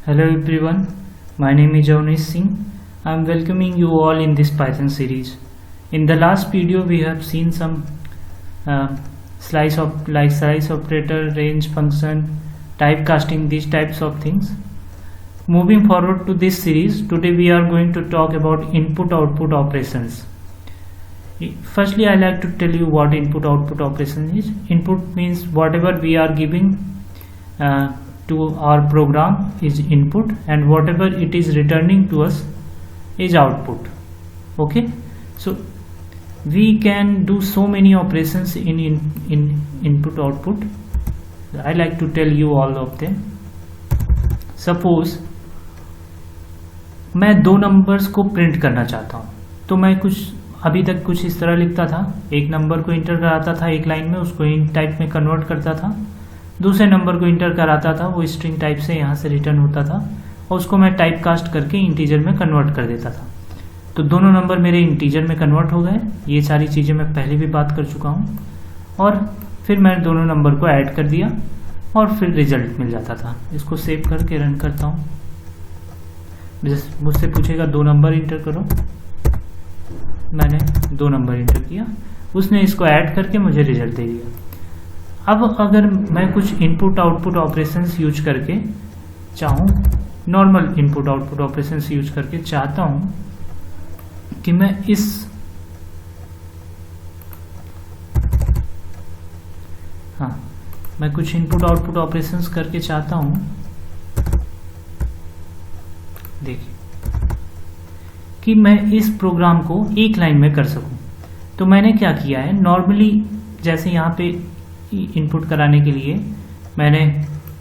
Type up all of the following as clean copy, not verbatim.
Hello everyone, my name is Jawnesh Singh. I am welcoming you all in this Python series. In the last video we have seen some slice operator, range function, typecasting, these types of things. Moving forward to this series, today we are going to talk about input-output operations. Firstly, I like to tell you what input-output operation is. Input means whatever we are giving to our program is input, and whatever it is returning to us is output. Okay, so we can do so many operations in input output. I like to tell you all of them. Suppose मैं दो numbers को print करना चाहता हूँ, तो मैं अभी तक कुछ इस तरह लिखता था। एक नंबर को इंटर कराता था एक लाइन में, उसको इंट टाइप में कन्वर्ट करता था, दूसरे नंबर को इंटर कराता था, वो स्ट्रिंग टाइप से यहाँ से रिटर्न होता था, और उसको मैं टाइप कास्ट करके इंटीजर में कन्वर्ट कर देता था। तो दोनों नंबर मेरे इंटीजर में कन्वर्ट हो गए। ये सारी चीज़ें मैं पहले भी बात कर चुका हूँ। और फिर मैंने दोनों नंबर को ऐड कर दिया और फिर रिजल्ट मिल जाता था। इसको सेव करके रन करता हूँ। मुझसे पूछेगा दो नंबर इंटर करो, मैंने दो नंबर इंटर किया, उसने इसको ऐड करके मुझे रिजल्ट दे दिया। अब अगर मैं कुछ इनपुट आउटपुट ऑपरेशंस यूज करके चाहूँ, normal input output operations use करके चाहता हूँ कि मैं मैं कुछ इनपुट आउटपुट ऑपरेशंस करके चाहता हूँ, देखिए, कि मैं इस प्रोग्राम को एक लाइन में कर सकूं। तो मैंने क्या किया है, नॉर्मली जैसे यहाँ पे इनपुट कराने के लिए मैंने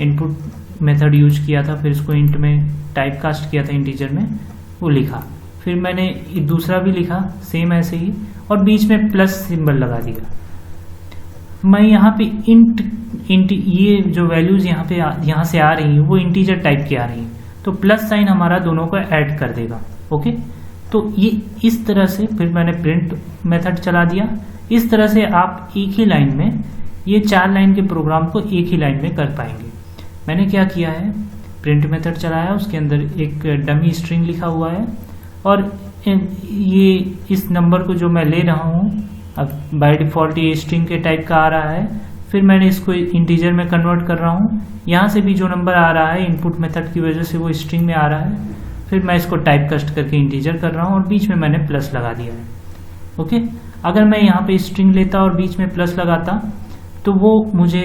इनपुट मेथड यूज किया था, फिर इसको इंट में टाइप कास्ट किया था इंटीजर में, वो लिखा, फिर मैंने दूसरा भी लिखा सेम ऐसे ही, और बीच में प्लस सिंबल लगा दिया। मैं यहाँ पे इंट ये जो वैल्यूज यहाँ से आ रही हैं वो इंटीजर टाइप की आ रही हैं, तो प्लस साइन हमारा दोनों को ऐड कर देगा। ओके, तो ये इस तरह से फिर मैंने प्रिंट मेथड चला दिया। इस तरह से आप एक ही लाइन में ये 4 लाइन के प्रोग्राम को एक ही लाइन में कर पाएंगे। मैंने क्या किया है, प्रिंट मेथड चलाया, उसके अंदर एक डमी स्ट्रिंग लिखा हुआ है, और ये इस नंबर को जो मैं ले रहा हूँ, अब बाय डिफ़ॉल्ट ये स्ट्रिंग के टाइप का आ रहा है, फिर मैंने इसको इंटीजर में कन्वर्ट कर रहा हूँ। यहाँ से भी जो नंबर आ रहा है इनपुट मेथड की वजह से वो स्ट्रिंग में आ रहा है, फिर मैं इसको टाइप कास्ट करके इंटीजर कर रहा हूँ, और बीच में मैंने प्लस लगा दिया है। ओके, अगर मैं यहाँ पे स्ट्रिंग लेता और बीच में प्लस लगाता तो वो मुझे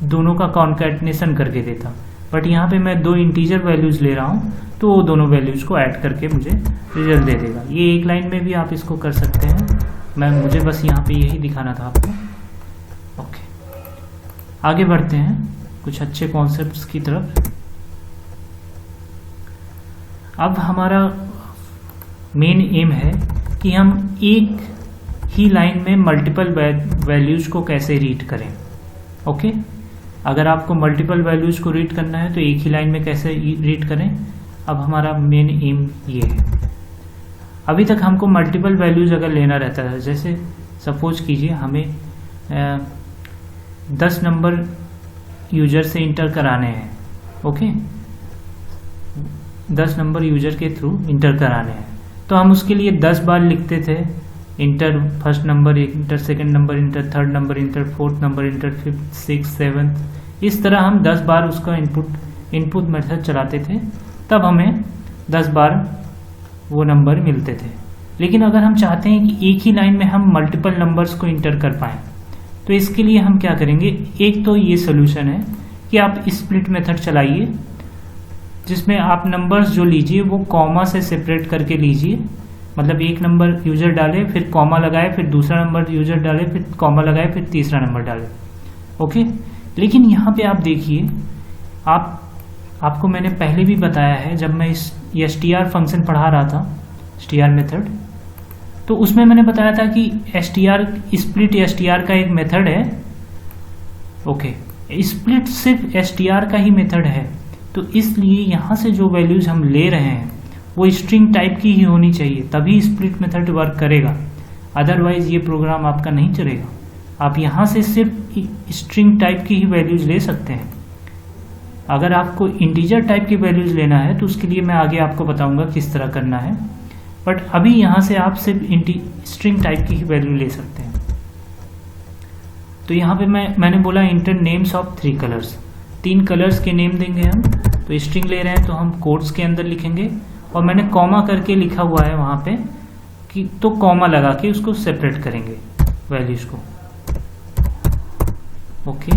दोनों का कॉन्कैटिनेशन करके देता, बट यहाँ पे मैं दो इंटीजर वैल्यूज ले रहा हूँ, तो वो दोनों वैल्यूज को ऐड करके मुझे रिजल्ट दे देगा। ये एक लाइन में भी आप इसको कर सकते हैं। मुझे बस यहाँ पे यही दिखाना था आपको। ओके, आगे बढ़ते हैं कुछ अच्छे कॉन्सेप्ट्स की तरफ। अब हमारा मेन एम है कि हम एक ही लाइन में मल्टीपल वैल्यूज को कैसे रीड करें। ओके, अगर आपको मल्टीपल वैल्यूज को रीड करना है तो एक ही लाइन में कैसे रीड करें। अब हमारा मेन एम ये है। अभी तक हमको मल्टीपल वैल्यूज अगर लेना रहता है, जैसे सपोज कीजिए हमें 10 नंबर यूजर से इंटर कराने हैं। ओके, 10 नंबर यूजर के थ्रू इंटर कराने हैं, तो हम उसके लिए 10 बार लिखते थे, inter first number, inter second number, inter third number, inter fourth number, inter fifth, six, seventh. इस तरह हम 10 बार उसका इनपुट मेथड चलाते थे, तब हमें 10 बार वो नंबर मिलते थे। लेकिन अगर हम चाहते हैं कि एक ही लाइन में हम मल्टीपल नंबर्स को इंटर कर पाएँ, तो इसके लिए हम क्या करेंगे, एक तो ये सोल्यूशन है कि आप स्प्लिट मेथड चलाइए, जिसमें आप नंबर्स जो लीजिए वो कॉमा से सेपरेट करके लीजिए। मतलब एक नंबर यूजर डाले, फिर कॉमा लगाए, फिर दूसरा नंबर यूजर डाले, फिर कॉमा लगाए, फिर तीसरा नंबर डाले। ओके, लेकिन यहाँ पे आप देखिए, आपको मैंने पहले भी बताया है, जब मैं इस str फंक्शन पढ़ा रहा था, str मेथड, तो उसमें मैंने बताया था कि स्प्लिट str का एक मेथड है। ओके, स्प्लिट सिर्फ str का ही मेथड है, तो इसलिए यहाँ से जो वैल्यूज हम ले रहे हैं वो स्ट्रिंग टाइप की ही होनी चाहिए, तभी स्प्लिट मेथड वर्क करेगा। अदरवाइज ये प्रोग्राम आपका नहीं चलेगा। आप यहाँ से सिर्फ स्ट्रिंग टाइप की ही वैल्यूज ले सकते हैं। अगर आपको इंटीजर टाइप की वैल्यूज लेना है तो उसके लिए मैं आगे आपको बताऊंगा किस तरह करना है, बट अभी यहाँ से आप सिर्फ स्ट्रिंग टाइप की ही वैल्यू ले सकते हैं। तो यहाँ पे मैंने बोला inter names of 3 colours, 3 colours के नेम देंगे हम। तो स्ट्रिंग ले रहे हैं तो हम कोट्स के अंदर लिखेंगे, और मैंने कॉमा करके लिखा हुआ है वहाँ पे कि, तो कॉमा लगा के उसको सेपरेट करेंगे वैल्यूज को। ओके,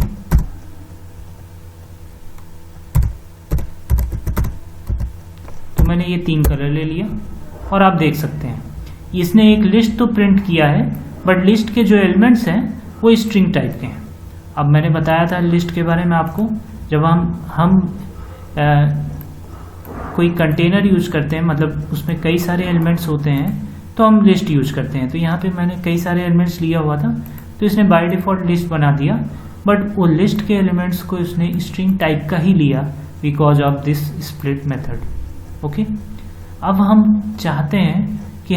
तो मैंने ये 3 कलर ले लिया, और आप देख सकते हैं इसने एक लिस्ट तो प्रिंट किया है, बट लिस्ट के जो एलिमेंट्स हैं वो स्ट्रिंग टाइप के हैं। अब मैंने बताया था लिस्ट के बारे में आपको, जब हम कोई कंटेनर यूज करते हैं, मतलब उसमें कई सारे एलिमेंट्स होते हैं, तो हम लिस्ट यूज करते हैं। तो यहाँ पे मैंने कई सारे एलिमेंट्स लिया हुआ था, तो इसने बाय डिफॉल्ट लिस्ट बना दिया, बट वो लिस्ट के एलिमेंट्स को इसने स्ट्रिंग टाइप का ही लिया because of this split method. Okay, अब हम चाहते हैं कि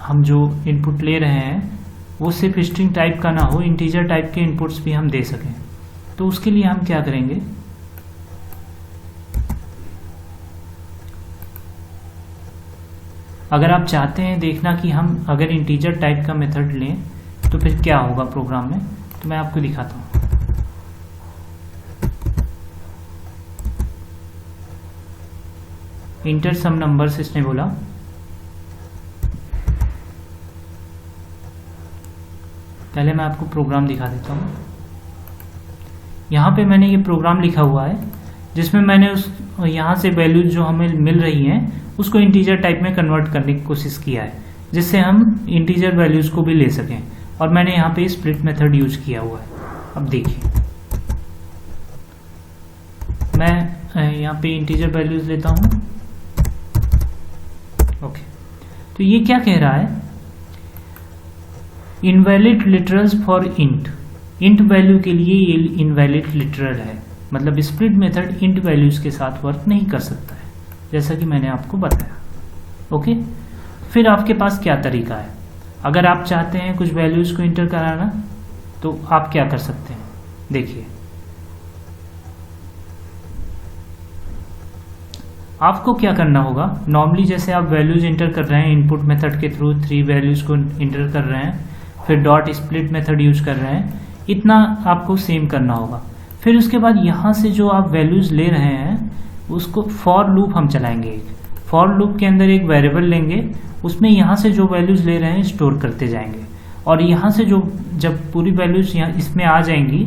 हम जो इनपुट ले रहे हैं वो सिर्फ स्ट्रिंग टाइप का ना हो, इंटीजर टाइप के इनपुट्स भी हम दे सकें। तो उसके लिए हम क्या करेंगे, अगर आप चाहते हैं देखना कि हम अगर इंटीजर टाइप का मेथड लें तो फिर क्या होगा प्रोग्राम में, तो मैं आपको दिखाता हूँ। इंटर सम नंबर्स इसने बोला, पहले मैं आपको प्रोग्राम दिखा देता हूँ। यहाँ पे मैंने ये प्रोग्राम लिखा हुआ है जिसमें मैंने यहाँ से वैल्यूज जो हमें मिल रही हैं उसको इंटीजर टाइप में कन्वर्ट करने की कोशिश किया है, जिससे हम इंटीजर वैल्यूज को भी ले सकें, और मैंने यहाँ पे स्प्लिट मेथड यूज किया हुआ है। अब देखिए, मैं यहाँ पे इंटीजर वैल्यूज लेता हूँ। ओके, तो ये क्या कह रहा है, invalid literals for int value के लिए ये इनवैलिड लिटरल है, मतलब स्प्लिट मेथड इंट वैल्यूज के साथ वर्क नहीं कर सकता है, जैसा कि मैंने आपको बताया। ओके, फिर आपके पास क्या तरीका है, अगर आप चाहते हैं कुछ वैल्यूज को इंटर कराना तो आप क्या कर सकते हैं, देखिए आपको क्या करना होगा। नॉर्मली जैसे आप वैल्यूज इंटर कर रहे हैं इनपुट मेथड के थ्रू, 3 वैल्यूज को इंटर कर रहे हैं, फिर डॉट स्प्लिट मेथड यूज कर रहे हैं, इतना आपको सेम करना होगा। फिर उसके बाद यहाँ से जो आप वैल्यूज ले रहे हैं उसको फॉर लूप हम चलाएंगे। फॉर लूप के अंदर एक वेरिएबल लेंगे, उसमें यहाँ से जो वैल्यूज ले रहे हैं स्टोर करते जाएंगे, और यहाँ से जो जब पूरी वैल्यूज यहाँ इसमें आ जाएंगी,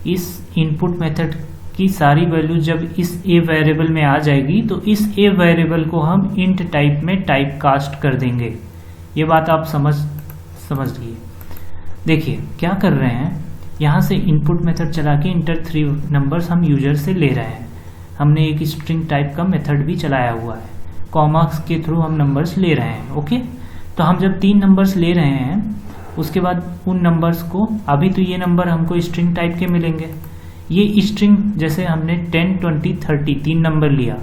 इस इनपुट मेथड की सारी वैल्यू जब इस ए वेरिएबल में आ जाएगी तो इस ए वेरिएबल को हम इंट टाइप में टाइप कास्ट कर देंगे। ये बात आप समझ लीजिए। देखिए क्या कर रहे हैं, यहाँ से इनपुट मेथड चला के इंटर 3 नंबर्स हम यूजर से ले रहे हैं। हमने एक स्ट्रिंग टाइप का मेथड भी चलाया हुआ है, कॉमा के थ्रू हम नंबर्स ले रहे हैं। ओके, तो हम जब 3 नंबर्स ले रहे हैं उसके बाद उन नंबर्स को, अभी तो ये नंबर हमको स्ट्रिंग टाइप के मिलेंगे, ये स्ट्रिंग जैसे हमने 10, 20, 30 3 नंबर लिया,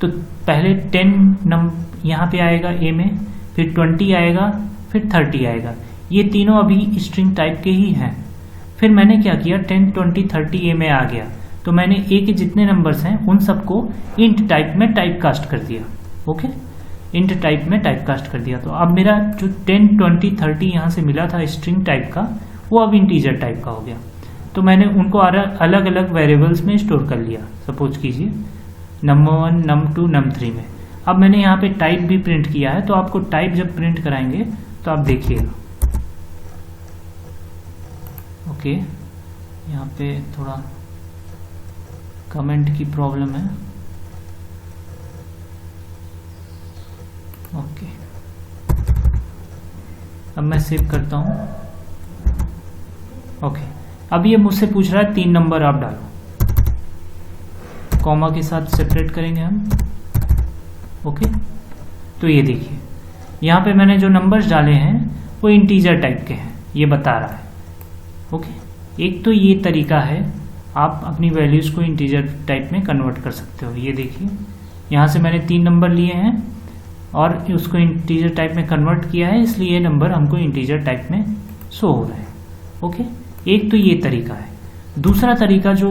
तो पहले 10 यहाँ पे आएगा ए में, फिर 20 आएगा, फिर 30 आएगा। ये तीनों अभी स्ट्रिंग टाइप के ही हैं। फिर मैंने क्या किया, 10, 20, 30 ए में आ गया, तो मैंने ए के जितने नंबर्स हैं उन सबको इंट टाइप में टाइप कास्ट कर दिया। ओके, इंट टाइप में टाइप कास्ट कर दिया। तो अब मेरा जो 10, 20, 30 यहाँ से मिला था स्ट्रिंग टाइप का, वो अब इंटीजर टाइप का हो गया। तो मैंने उनको अलग अलग वेरिएबल्स में स्टोर कर लिया। सपोज कीजिए num1, num2, num3 में। अब मैंने यहाँ पे टाइप भी प्रिंट किया है, तो आपको टाइप जब प्रिंट कराएंगे तो आप देखिएगा। ओके, यहाँ पे थोड़ा कमेंट की प्रॉब्लम है। ओके, अब मैं सेव करता हूँ। ओके, अब ये मुझसे पूछ रहा है 3 नंबर आप डालो, कॉमा के साथ सेपरेट करेंगे हम। ओके, तो ये देखिए यहाँ पे मैंने जो नंबर्स डाले हैं वो इंटीजर टाइप के हैं, ये बता रहा है। ओके, एक तो ये तरीका है, आप अपनी वैल्यूज़ को इंटीजर टाइप में कन्वर्ट कर सकते हो। ये देखिए यहाँ से मैंने 3 नंबर लिए हैं और उसको इंटीजर टाइप में कन्वर्ट किया है, इसलिए ये नंबर हमको इंटीजर टाइप में शो हो रहा है। ओके, एक तो ये तरीका है। दूसरा तरीका जो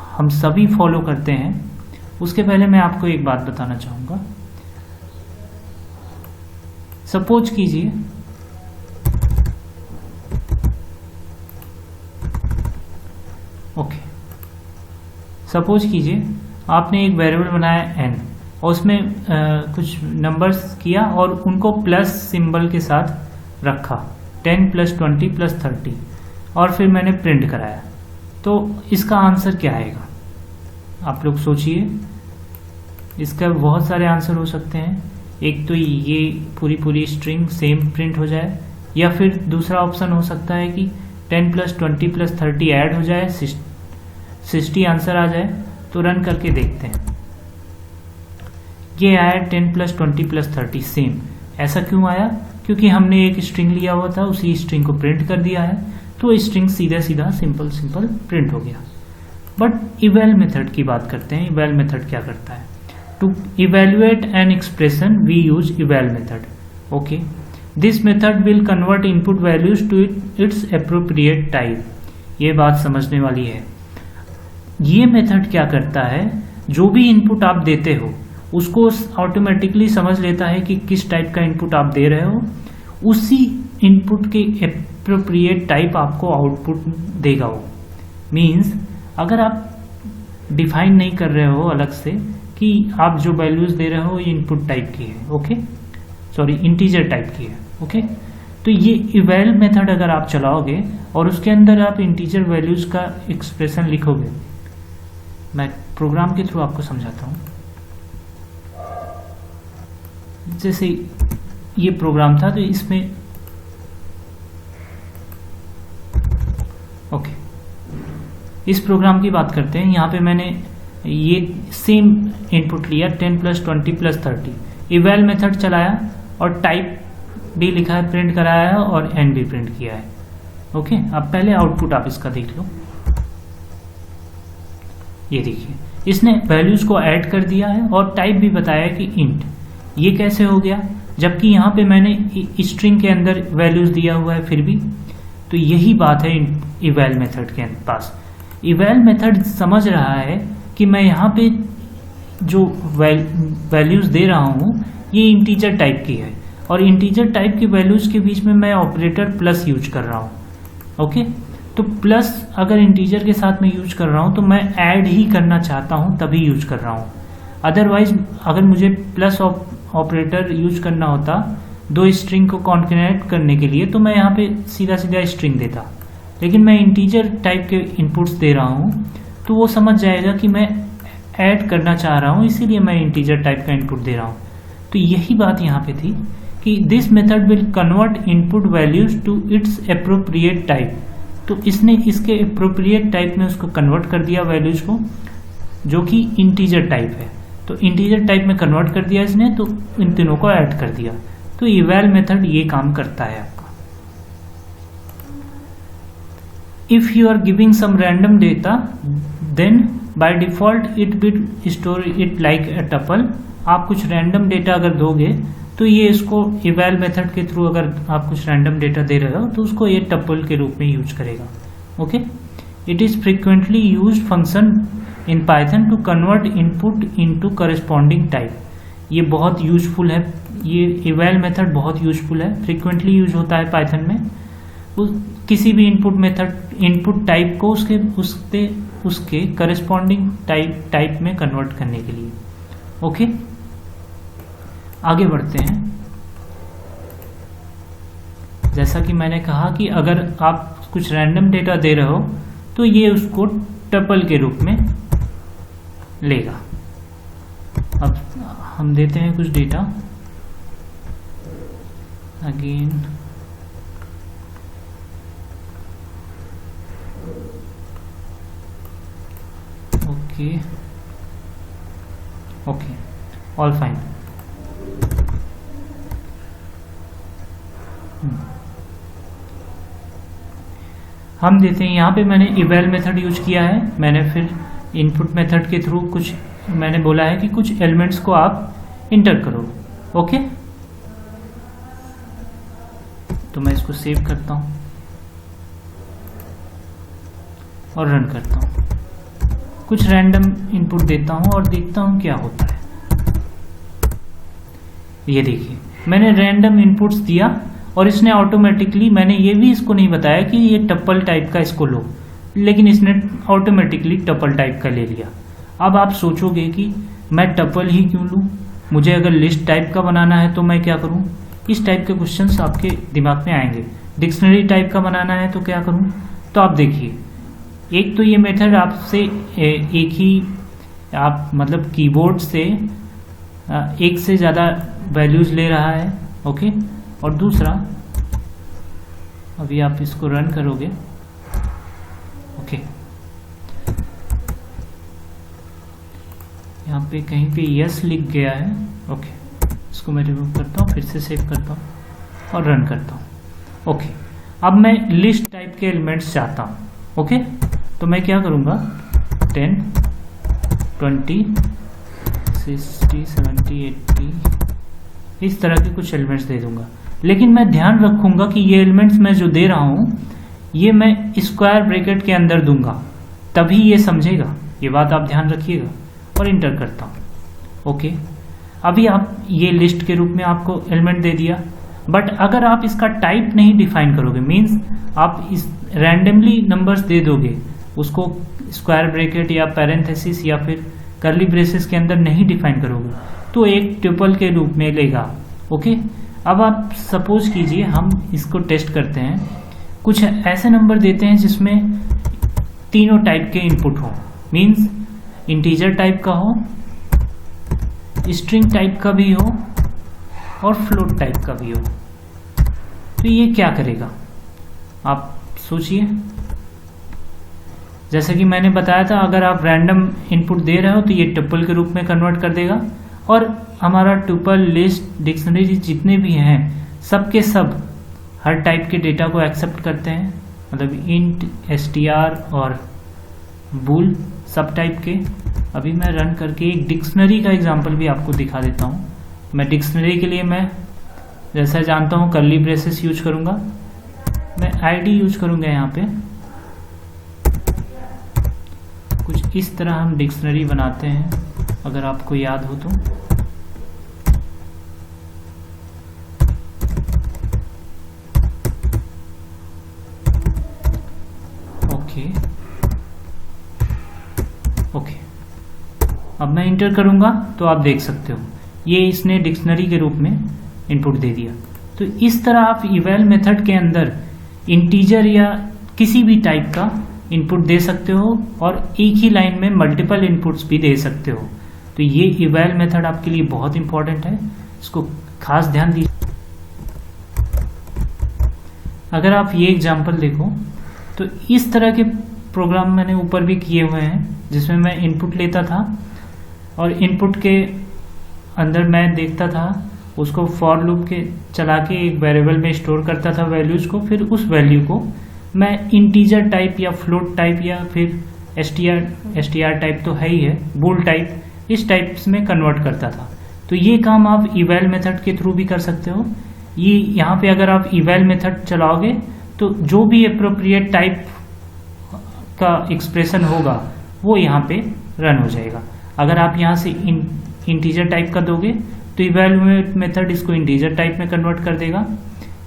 हम सभी फॉलो करते हैं, उसके पहले मैं आपको एक बात बताना चाहूँगा। सपोज कीजिए सपोज कीजिए आपने एक वेरिएबल बनाया n और उसमें कुछ नंबर्स किया और उनको प्लस सिंबल के साथ रखा, 10 + 20 + 30, और फिर मैंने प्रिंट कराया। तो इसका आंसर क्या आएगा? आप लोग सोचिए। इसका बहुत सारे आंसर हो सकते हैं। एक तो ये पूरी स्ट्रिंग सेम प्रिंट हो जाए, या फिर दूसरा ऑप्शन हो सकता है कि 10 + 20 + 30 ऐड हो जाए, 60 आंसर आ जाए। तो रन करके देखते हैं। ये आया 10 + 20 + 30 सेम। ऐसा क्यों आया? क्योंकि हमने एक स्ट्रिंग लिया हुआ था, उसी स्ट्रिंग को प्रिंट कर दिया है, तो स्ट्रिंग सीधा सिंपल प्रिंट हो गया। बट इवैल मेथड की बात करते हैं। इवैल मेथड क्या करता है? To evaluate an expression we use eval method. Okay, this method will convert input values to its appropriate type. ये बात समझने वाली है। ये मेथड क्या करता है? जो भी इनपुट आप देते हो उसको ऑटोमेटिकली समझ लेता है कि किस टाइप का इनपुट आप दे रहे हो, उसी इनपुट के एप्रोप्रिएट टाइप आपको आउटपुट देगा वो। मीन्स अगर आप डिफाइन नहीं कर रहे हो अलग से कि आप जो वैल्यूज दे रहे हो ये इनपुट टाइप की है, ओके, सॉरी इंटीजर टाइप की है, ओके, तो ये इवैल मेथड अगर आप चलाओगे और उसके अंदर आप इंटीजर वैल्यूज का एक्सप्रेशन लिखोगे, मैं प्रोग्राम के थ्रू आपको समझाता हूँ। जैसे ये प्रोग्राम था तो इसमें ओके, इस प्रोग्राम की बात करते हैं। यहाँ पे मैंने ये सेम इनपुट लिया 10 + 20 + 30, इवैल मेथड चलाया और टाइप भी लिखा है, प्रिंट कराया है और एन भी प्रिंट किया है। ओके, अब पहले आउटपुट आप इसका देख लो। ये देखिए, इसने वैल्यूज को ऐड कर दिया है और टाइप भी बताया कि इंट। ये कैसे हो गया? जबकि यहाँ पे मैंने स्ट्रिंग के अंदर वैल्यूज दिया हुआ है फिर भी। तो यही बात है इवैल मेथड के पास। इवैल मेथड समझ रहा है कि मैं यहाँ पे जो वैल्यूज दे रहा हूँ ये इंटीजर टाइप की है, और इंटीजर टाइप की वैल्यूज के बीच में मैं ऑपरेटर प्लस यूज कर रहा हूँ। ओके, तो प्लस अगर इंटीजर के साथ में यूज कर रहा हूँ तो मैं ऐड ही करना चाहता हूँ तभी यूज कर रहा हूँ। अदरवाइज अगर मुझे प्लस ऑपरेटर यूज करना होता दो स्ट्रिंग को कॉन्केनेट करने के लिए, तो मैं यहाँ पे सीधा स्ट्रिंग देता। लेकिन मैं इंटीजर टाइप के इनपुट्स दे रहा हूँ तो वो समझ जाएगा कि मैं ऐड करना चाह रहा हूँ, इसीलिए मैं इंटीजर टाइप का इनपुट दे रहा हूँ। तो यही बात यहाँ पे थी कि this method will convert input values to its appropriate type. तो इसने इसके एप्रोप्रिएट टाइप में उसको कन्वर्ट कर दिया वैल्यूज को, जो कि इंटीजर टाइप है। तो इंटीजर टाइप में कन्वर्ट कर दिया इसने, तो इन तीनों को ऐड कर दिया। तो इवैल मेथड ये काम करता है आपका। If you are giving some random data then by default it will store it like a tuple. आप कुछ रैंडम डेटा अगर दोगे तो ये इसको इवैल मेथड के थ्रू, अगर आप कुछ रैंडम डेटा दे रहे हो तो उसको ये टपल के रूप में यूज करेगा। Okay, it is frequently used function in Python to convert input into corresponding type. ये बहुत यूजफुल है, ये इवैल मेथड बहुत यूजफुल है, फ्रीक्वेंटली यूज होता है पाइथन में। किसी भी इनपुट टाइप को उसके करस्पॉन्डिंग टाइप में कन्वर्ट करने के लिए। ओके, आगे बढ़ते हैं। जैसा कि मैंने कहा कि अगर आप कुछ रैंडम डेटा दे रहे हो तो ये उसको टपल के रूप में लेगा। अब हम देते हैं कुछ data again. Okay, all fine. हम देते हैं, यहाँ पे मैंने इवैल मेथड यूज किया है। मैंने फिर इनपुट मेथड के थ्रू कुछ मैंने बोला है कि कुछ एलिमेंट्स को आप इंटर करो। ओके, तो मैं इसको सेव करता हूँ। और रन करता हूँ। कुछ रैंडम इनपुट देता हूँ और देखता हूँ क्या होता है। ये देखिए मैंने रैंडम इनपुट्स दिया और इसने ऑटोमेटिकली, मैंने ये भी इसको नहीं बताया कि ये टपल टाइप का इसको लो, लेकिन इसने ऑटोमेटिकली टपल टाइप का ले लिया। अब आप सोचोगे कि मैं टपल ही क्यों लूँ, मुझे अगर लिस्ट टाइप का बनाना है तो मैं क्या करूँ। इस टाइप के क्वेश्चंस आपके दिमाग में आएंगे। डिक्शनरी टाइप का बनाना है तो क्या करूँ। तो आप देखिए, एक तो ये मेथड आपसे एक ही आप मतलब कीबोर्ड से एक से ज़्यादा वैल्यूज ले रहा है, ओके। और दूसरा, अभी आप इसको रन करोगे, ओके, यहाँ पे कहीं पे यस लिख गया है, ओके। इसको मैं रिमूव करता हूँ, फिर से सेव करता हूँ और रन करता हूँ, ओके। अब मैं लिस्ट टाइप के एलिमेंट्स चाहता हूँ, ओके। तो मैं क्या करूँगा, 10, 20, 60, 70, 80 इस तरह के कुछ एलिमेंट्स दे दूंगा। लेकिन मैं ध्यान रखूंगा कि ये एलिमेंट्स मैं जो दे रहा हूँ ये मैं स्क्वायर ब्रैकेट के अंदर दूंगा, तभी ये समझेगा। ये बात आप ध्यान रखिएगा। और इंटर करता हूँ, ओके। अभी आप ये लिस्ट के रूप में आपको एलिमेंट दे दिया, बट अगर आप इसका टाइप नहीं डिफाइन करोगे, मीन्स आप इस रैंडमली नंबर्स दे दोगे, उसको स्क्वायर ब्रैकेट या पैरेंथेसिस या फिर कर्ली ब्रेसेस के अंदर नहीं डिफाइन करोगे, तो एक ट्यूपल के रूप में लेगा, ओके। अब आप सपोज कीजिए हम इसको टेस्ट करते हैं, कुछ ऐसे नंबर देते हैं जिसमें तीनों टाइप के इनपुट हो, मीन्स इंटीजर टाइप का हो, स्ट्रिंग टाइप का भी हो और फ्लोट टाइप का भी हो। तो ये क्या करेगा आप सोचिए। जैसे कि मैंने बताया था, अगर आप रैंडम इनपुट दे रहे हो तो ये टुपल के रूप में कन्वर्ट कर देगा, और हमारा टुपल, लिस्ट, डिक्शनरी जितने भी हैं सब के सब हर टाइप के डेटा को एक्सेप्ट करते हैं, मतलब इंट, str और बूल सब टाइप के। अभी मैं रन करके एक डिक्शनरी का एग्जांपल भी आपको दिखा देता हूँ। मैं डिक्शनरी के लिए मैं जैसा जानता हूँ कर्ली ब्रेसेस यूज करूँगा, मैं id यूज करूँगा। यहाँ पे कुछ इस तरह हम डिक्शनरी बनाते हैं, अगर आपको याद हो तो। ओके, अब मैं इंटर करूंगा तो आप देख सकते हो ये इसने डिक्शनरी के रूप में इनपुट दे दिया। तो इस तरह आप इवैल मेथड के अंदर इंटीजर या किसी भी टाइप का इनपुट दे सकते हो और एक ही लाइन में मल्टीपल इनपुट्स भी दे सकते हो। तो ये इवैल मेथड आपके लिए बहुत इंपॉर्टेंट है, इसको खास ध्यान दीजिए। अगर आप ये एग्जांपल देखो तो इस तरह के प्रोग्राम मैंने ऊपर भी किए हुए हैं, जिसमें मैं इनपुट लेता था और इनपुट के अंदर मैं देखता था, उसको फॉर लूप के चला के एक वेरिएबल में स्टोर करता था वैल्यूज को। फिर उस वैल्यू को मैं इंटीजर टाइप या फ्लोट टाइप या फिर str टाइप तो है ही है, बूल टाइप, इस टाइप में कन्वर्ट करता था। तो ये काम आप इवैल मेथड के थ्रू भी कर सकते हो। ये यहाँ पे अगर आप इवैल मेथड चलाओगे तो जो भी एप्रोप्रिएट टाइप का एक्सप्रेशन होगा वो यहाँ पे रन हो जाएगा। अगर आप यहाँ से इंटीजर टाइप का दोगे तो इवैल्यूएट मेथड इसको इंटीजर टाइप में कन्वर्ट कर देगा।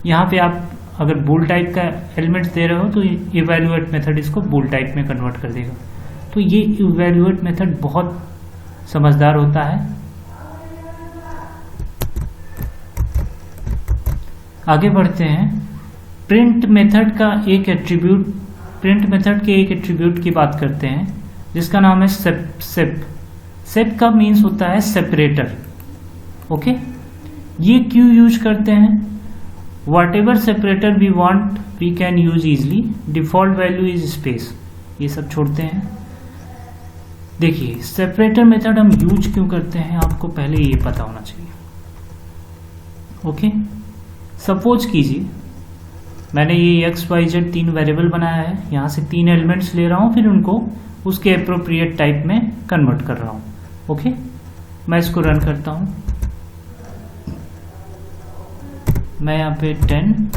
यहाँ पे आप अगर बूल टाइप का एलिमेंट्स दे रहे हो तो इवैल्यूएट मेथड इसको बूल टाइप में कन्वर्ट कर देगा। तो ये इवैल्यूएट मेथड बहुत समझदार होता है। आगे बढ़ते हैं। प्रिंट मेथड के एक एट्रीब्यूट की बात करते हैं जिसका नाम है सेप। सेप का मीन्स होता है सेपरेटर, ओके। ये क्यों यूज करते हैं? whatever separator we want we can use easily, default value is space, ये सब छोड़ते हैं। देखिए सेपरेटर मेथड हम यूज क्यों करते हैं आपको पहले ये पता होना चाहिए, ओके। सपोज कीजिए मैंने ये XYZ 3 वेरिएबल बनाया है, यहाँ से 3 एलिमेंट्स ले रहा हूँ, फिर उनको उसके अप्रोप्रिएट टाइप में कन्वर्ट कर रहा हूँ, ओके। मैं इसको रन करता हूँ। मैं यहाँ पे 10,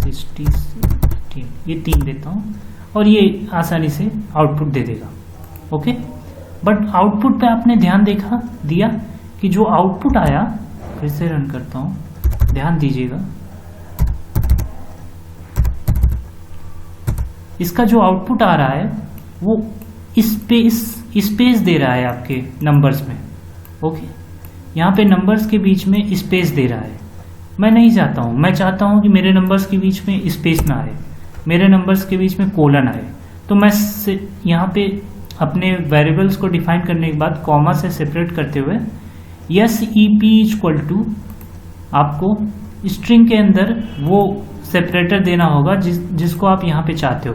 60, 18 ये 3 देता हूँ और ये आसानी से आउटपुट दे देगा। ओके, बट आउटपुट पे आपने ध्यान दिया कि जो आउटपुट आया, फिर से रन करता हूँ, ध्यान दीजिएगा, इसका जो आउटपुट आ रहा है वो स्पेस दे रहा है आपके नंबर्स में। ओके, यहाँ पे नंबर्स के बीच में स्पेस दे रहा है। मैं नहीं चाहता हूँ, मैं चाहता हूँ कि मेरे नंबर्स के बीच में स्पेस ना आए, मेरे नंबर्स के बीच में कोलन आए। तो मैं यहाँ पे अपने वेरिएबल्स को डिफाइन करने के बाद कॉमा से सेपरेट करते हुए SEP इक्वल टू आपको स्ट्रिंग के अंदर वो सेपरेटर देना होगा जिसको आप यहाँ पे चाहते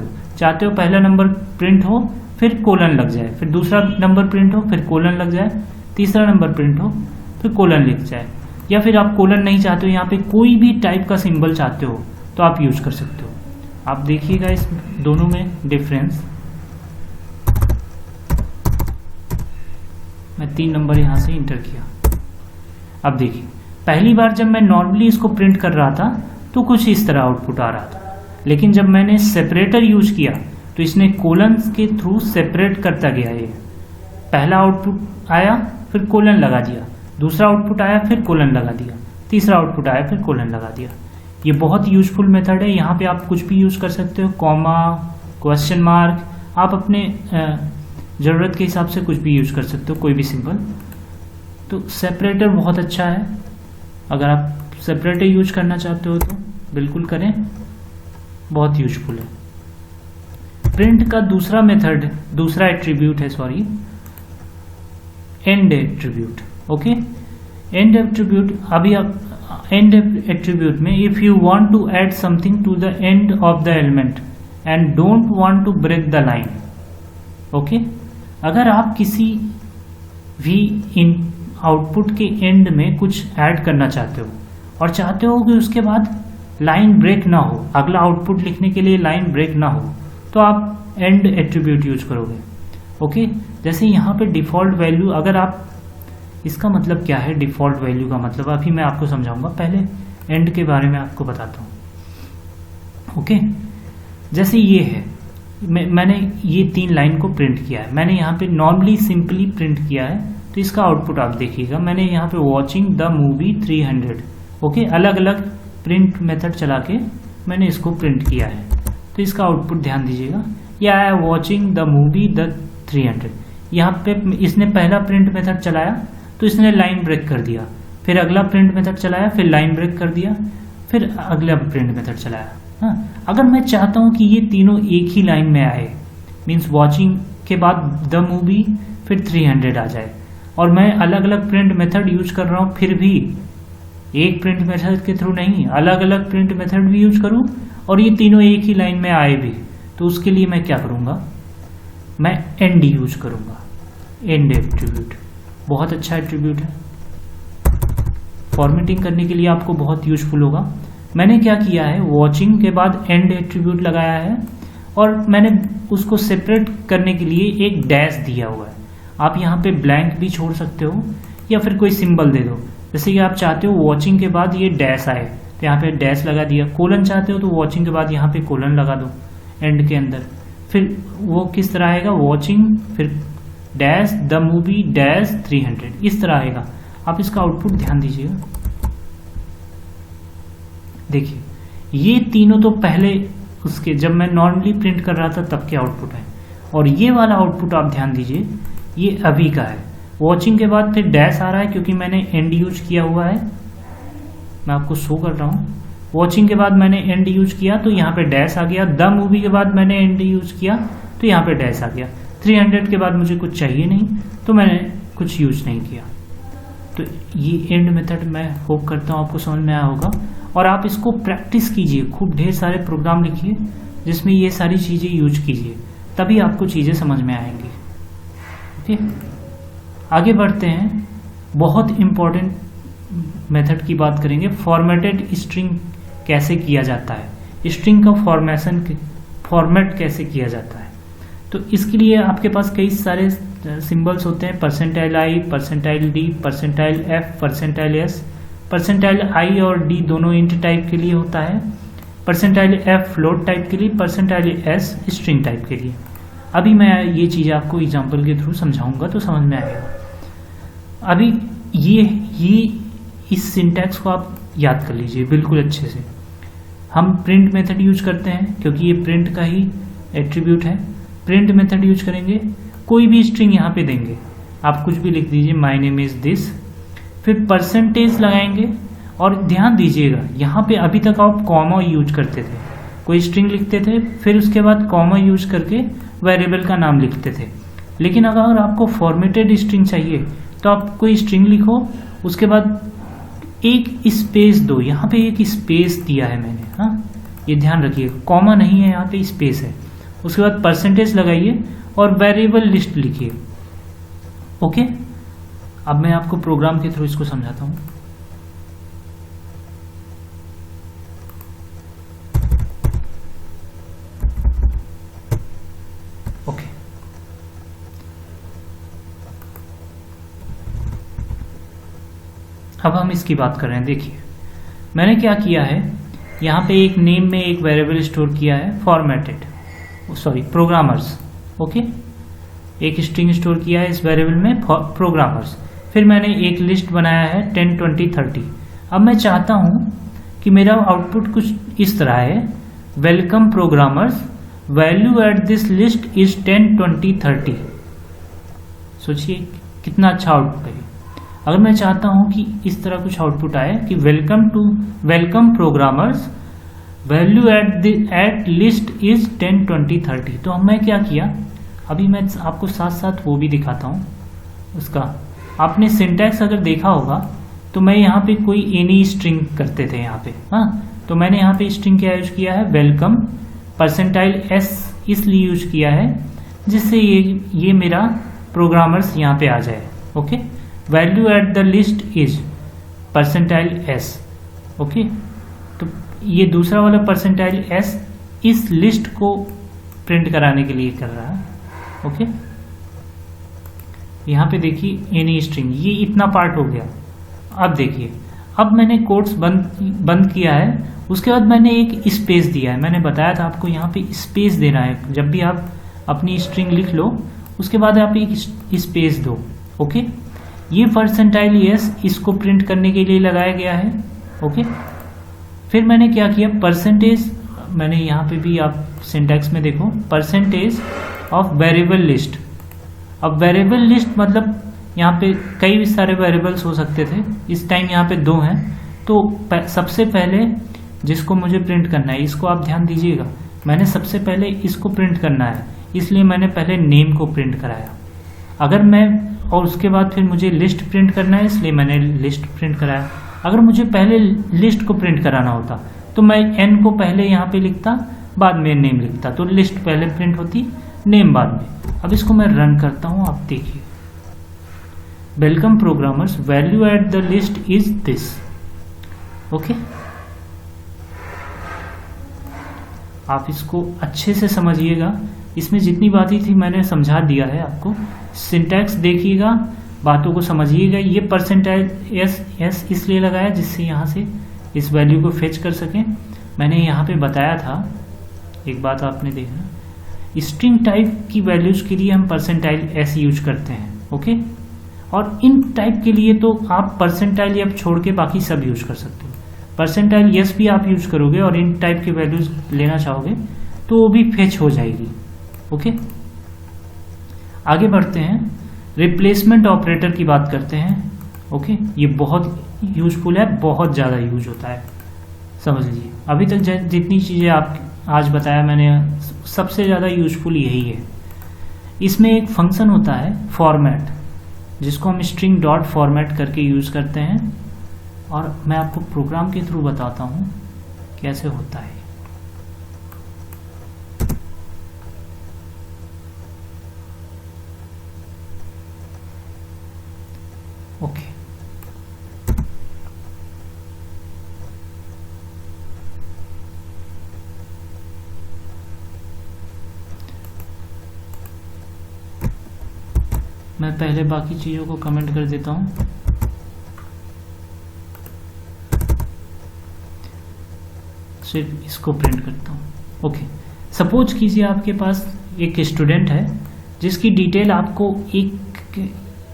हो पहला नंबर प्रिंट हो फिर कोलन लग जाए, फिर दूसरा नंबर प्रिंट हो फिर कोलन लग जाए, तीसरा नंबर प्रिंट हो फिर कोलन लिख जाए, या फिर आप कोलन नहीं चाहते हो, यहाँ पे कोई भी टाइप का सिंबल चाहते हो तो आप यूज कर सकते हो। आप देखिएगा इस दोनों में डिफरेंस। मैं 3 नंबर यहाँ से इंटर किया। अब देखिए, पहली बार जब मैं नॉर्मली इसको प्रिंट कर रहा था तो कुछ इस तरह आउटपुट आ रहा था, लेकिन जब मैंने सेपरेटर यूज किया तो इसने कोलन के थ्रू सेपरेट करता गया। ये पहला आउटपुट आया फिर कोलन लगा दिया, दूसरा आउटपुट आया फिर कोलन लगा दिया, तीसरा आउटपुट आया फिर कोलन लगा दिया। ये बहुत यूजफुल मेथड है। यहाँ पे आप कुछ भी यूज कर सकते हो, कॉमा, क्वेश्चन मार्क, आप अपने ज़रूरत के हिसाब से कुछ भी यूज कर सकते हो, कोई भी सिंबल। तो सेपरेटर बहुत अच्छा है, अगर आप सेपरेटर यूज करना चाहते हो तो बिल्कुल करें, बहुत यूजफुल है। प्रिंट का दूसरा एट्रीब्यूट है end attribute. Okay, end attribute, अभी आप एंड एट्रीब्यूट में if you want to add something to the end of the element and don't want to break the line. Okay, अगर आप किसी भी इन आउटपुट के एंड में कुछ ऐड करना चाहते हो और चाहते हो कि उसके बाद लाइन ब्रेक ना हो, अगला आउटपुट लिखने के लिए लाइन ब्रेक ना हो, तो आप एंड एट्रीब्यूट यूज करोगे। ओके, जैसे यहाँ पे डिफ़ॉल्ट वैल्यू, अगर आप, इसका मतलब क्या है डिफ़ॉल्ट वैल्यू का मतलब अभी मैं आपको समझाऊंगा, पहले एंड के बारे में आपको बताता हूँ। ओके, जैसे ये है, मैंने ये 3 लाइन को प्रिंट किया है, मैंने यहाँ पे नॉर्मली सिंपली प्रिंट किया है, तो इसका आउटपुट आप देखिएगा। मैंने यहाँ पे वॉचिंग द मूवी 300, ओके, अलग अलग प्रिंट मेथड चला के मैंने इसको प्रिंट किया है, तो इसका आउटपुट ध्यान दीजिएगा, यह आया वॉचिंग द मूवी द 300। यहाँ पे इसने पहला प्रिंट मेथड चलाया तो इसने लाइन ब्रेक कर दिया, फिर अगला प्रिंट मेथड चलाया, फिर लाइन ब्रेक कर दिया, फिर अगला प्रिंट मेथड चलाया। हाँ, अगर मैं चाहता हूँ कि ये तीनों एक ही लाइन में आए, मीन्स वॉचिंग के बाद द मूवी फिर 300 आ जाए, और मैं अलग अलग प्रिंट मेथड यूज कर रहा हूँ, फिर भी एक प्रिंट मेथड के थ्रू नहीं, अलग अलग प्रिंट मेथड भी यूज करूँ और ये तीनों एक ही लाइन में आए भी, तो उसके लिए मैं क्या करूँगा, मैं एंड यूज करूँगा। एंड एट्रीब्यूट बहुत अच्छा एट्रीब्यूट है, फॉर्मेटिंग करने के लिए आपको बहुत यूजफुल होगा। मैंने क्या किया है, वॉचिंग के बाद एंड एट्रीब्यूट लगाया है और मैंने उसको सेपरेट करने के लिए एक डैश दिया हुआ है। आप यहाँ पे ब्लैंक भी छोड़ सकते हो या फिर कोई सिंबल दे दो, जैसे कि आप चाहते हो वॉचिंग के बाद ये डैश आए तो यहाँ पे डैश लगा दिया, कोलन चाहते हो तो वॉचिंग के बाद यहाँ पे कोलन लगा दो एंड के अंदर, फिर वो किस तरह आएगा, वॉचिंग फिर डैश द मूवी डैश 300, इस तरह आएगा। आप इसका आउटपुट ध्यान दीजिएगा, देखिए ये तीनों तो पहले उसके जब मैं नॉर्मली प्रिंट कर रहा था तब के आउटपुट है, और ये वाला आउटपुट आप ध्यान दीजिए ये अभी का है। वॉचिंग के बाद फिर डैश आ रहा है क्योंकि मैंने एंड यूज किया हुआ है, मैं आपको शो कर रहा हूँ। वॉचिंग के बाद मैंने एंड यूज किया तो यहाँ पे डैश आ गया, द मूवी के बाद मैंने एंड यूज किया तो यहाँ पे डैश आ गया, 300 के बाद मुझे कुछ चाहिए नहीं तो मैंने कुछ यूज नहीं किया। तो ये एंड मेथड मैं होप करता हूँ आपको समझ में आया होगा, और आप इसको प्रैक्टिस कीजिए, खूब ढेर सारे प्रोग्राम लिखिए जिसमें ये सारी चीज़ें यूज कीजिए, तभी आपको चीज़ें समझ में आएंगी। ओके, आगे बढ़ते हैं, बहुत इम्पॉर्टेंट मेथड की बात करेंगे, फॉर्मेटेड स्ट्रिंग कैसे किया जाता है, स्ट्रिंग का फॉर्मेट कैसे किया जाता है। तो इसके लिए आपके पास कई सारे सिंबल्स होते हैं, %i, %d, %f, %s। %i और d दोनों इंट टाइप के लिए होता है, परसेंटाइल एफ फ्लोट टाइप के लिए, परसेंटाइल एस स्ट्रिंग टाइप के लिए। अभी मैं ये चीज़ आपको एग्जांपल के थ्रू समझाऊंगा तो समझ में आएगा। अभी ये इस सिंटैक्स को आप याद कर लीजिए बिल्कुल अच्छे से। हम प्रिंट मेथड यूज करते हैं क्योंकि ये प्रिंट का ही एट्रीब्यूट है। प्रिंट मेथड यूज करेंगे, कोई भी स्ट्रिंग यहाँ पे देंगे, आप कुछ भी लिख दीजिए, माय नेम इज दिस, फिर परसेंटेज लगाएंगे। और ध्यान दीजिएगा यहाँ पे अभी तक आप कॉमा यूज करते थे, कोई स्ट्रिंग लिखते थे फिर उसके बाद कॉमा यूज करके वेरिएबल का नाम लिखते थे। लेकिन अगर आपको फॉर्मेटेड स्ट्रिंग चाहिए तो आप कोई स्ट्रिंग लिखो, उसके बाद एक स्पेस दो। यहाँ पे एक स्पेस दिया है मैंने, हाँ ये ध्यान रखिए, कॉमा नहीं है, यहाँ पे स्पेस है। उसके बाद परसेंटेज लगाइए और वेरिएबल लिस्ट लिखिए। ओके, अब मैं आपको प्रोग्राम के थ्रू इसको समझाता हूँ। ओके, अब हम इसकी बात कर रहे हैं। देखिए मैंने क्या किया है, यहाँ पे एक नेम में एक वेरिएबल स्टोर किया है फॉर्मेटेड, सॉरी प्रोग्रामर्स। ओके, एक स्ट्रिंग स्टोर किया है इस वेरिएबल में प्रोग्रामर्स। फिर मैंने एक लिस्ट बनाया है 10, 20, 30। अब मैं चाहता हूँ कि मेरा आउटपुट कुछ इस तरह है, welcome programmers, value at this list is 10, 20, 30। सोचिए कितना अच्छा आउटपुट है। अगर मैं चाहता हूं कि इस तरह कुछ आउटपुट आए कि welcome programmers, value at least is 10, 20, 30, तो मैं क्या किया, अभी मैं आपको साथ साथ वो भी दिखाता हूँ उसका। आपने सिंटैक्स अगर देखा होगा तो मैं यहाँ पे कोई एनी स्ट्रिंग करते थे यहाँ पे, हाँ, तो मैंने यहाँ पे स्ट्रिंग क्या यूज किया है, वेलकम, परसेंटाइल एस इसलिए यूज किया है जिससे ये मेरा प्रोग्रामर्स यहाँ पे आ जाए। Okay, value at the list is percentile S. Okay, तो ये दूसरा वाला परसेंटाइल एस इस लिस्ट को प्रिंट कराने के लिए कर रहा है। ओके, यहाँ पे देखिए एनी स्ट्रिंग, ये इतना पार्ट हो गया। अब देखिए, अब मैंने कोट्स बंद किया है, उसके बाद मैंने एक स्पेस दिया है। मैंने बताया था आपको यहाँ पे स्पेस देना है, जब भी आप अपनी स्ट्रिंग लिख लो उसके बाद आप एक स्पेस दो। ओके, ये परसेंटाइल एस इसको प्रिंट करने के लिए लगाया गया है। ओके, फिर मैंने क्या किया, परसेंटेज, मैंने यहाँ पे भी आप सिंटैक्स में देखो, परसेंटेज ऑफ वेरिएबल लिस्ट। अब वेरिएबल लिस्ट मतलब यहाँ पे कई सारे वेरिएबल्स हो सकते थे, इस टाइम यहाँ पे 2 हैं। तो सबसे पहले जिसको मुझे प्रिंट करना है, इसको आप ध्यान दीजिएगा, मैंने सबसे पहले इसको प्रिंट करना है, इसलिए मैंने पहले नेम को प्रिंट कराया। अगर मैं, और उसके बाद फिर मुझे लिस्ट प्रिंट करना है, इसलिए मैंने लिस्ट प्रिंट कराया। अगर मुझे पहले लिस्ट को प्रिंट कराना होता तो मैं एन को पहले यहाँ पे लिखता, बाद में नेम लिखता, तो लिस्ट पहले प्रिंट होती, नेम बाद में। अब इसको मैं रन करता हूँ, आप देखिए, welcome programmers, value at the list is this. Okay, आप इसको अच्छे से समझिएगा, इसमें जितनी बातें थी मैंने समझा दिया है आपको। सिंटैक्स देखिएगा, बातों को समझिएगा। ये परसेंटाइल एस इसलिए लगाया जिससे यहाँ से इस वैल्यू को फेच कर सकें। मैंने यहाँ पे बताया था, एक बात आपने देखना, स्ट्रिंग टाइप की वैल्यूज के लिए हम परसेंटाइल एस यूज करते हैं। ओके, और इन टाइप के लिए तो आप परसेंटाइल एफ छोड़ के बाकी सब यूज कर सकते हो। परसेंटाइल एस भी आप यूज करोगे और इन टाइप की वैल्यूज लेना चाहोगे तो वो भी फेच हो जाएगी। ओके, आगे बढ़ते हैं, रिप्लेसमेंट ऑपरेटर की बात करते हैं। ओके, ये बहुत यूजफुल है, बहुत ज़्यादा यूज होता है, समझ लीजिए। अभी तक जितनी चीज़ें आप आज बताया मैंने, सबसे ज़्यादा यूजफुल यही है। इसमें एक फंक्शन होता है फॉर्मेट, जिसको हम स्ट्रिंग डॉट फॉर्मेट करके यूज़ करते हैं, और मैं आपको प्रोग्राम के थ्रू बताता हूँ कैसे होता है। ओके, मैं पहले बाकी चीज़ों को कमेंट कर देता हूँ। सिर्फ इसको प्रिंट करता हूँ। ओके, सपोज कीजिए आपके पास एक स्टूडेंट है जिसकी डिटेल आपको एक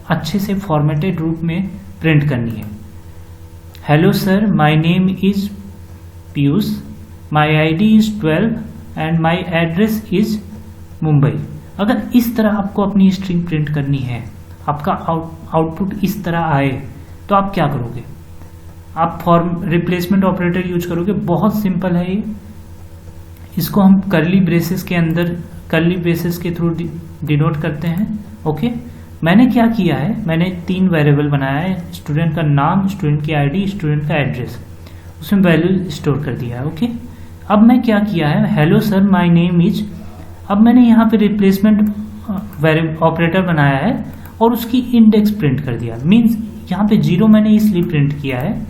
अच्छे से फॉर्मेटेड रूप में प्रिंट करनी है। Hello sir, my name is Piyush, my ID is 12 and my address is Mumbai. अगर इस तरह आपको अपनी स्ट्रिंग प्रिंट करनी है, आपका आउटपुट इस तरह आए, तो आप क्या करोगे? आप रिप्लेसमेंट ऑपरेटर यूज करोगे। बहुत सिंपल है ये। इसको हम कर्ली ब्रेसेस के थ्रू डिनोट करते हैं। ओके, मैंने क्या किया है, मैंने 3 वेरिएबल बनाया है, स्टूडेंट का नाम, स्टूडेंट की आईडी, स्टूडेंट का एड्रेस, उसमें वैल्यू स्टोर कर दिया है। ओके, अब मैं क्या किया है, hello sir my name is, अब मैंने यहाँ पे रिप्लेसमेंट ऑपरेटर बनाया है और उसकी इंडेक्स प्रिंट कर दिया। मीन्स यहाँ पे 0 मैंने इसलिए प्रिंट किया है,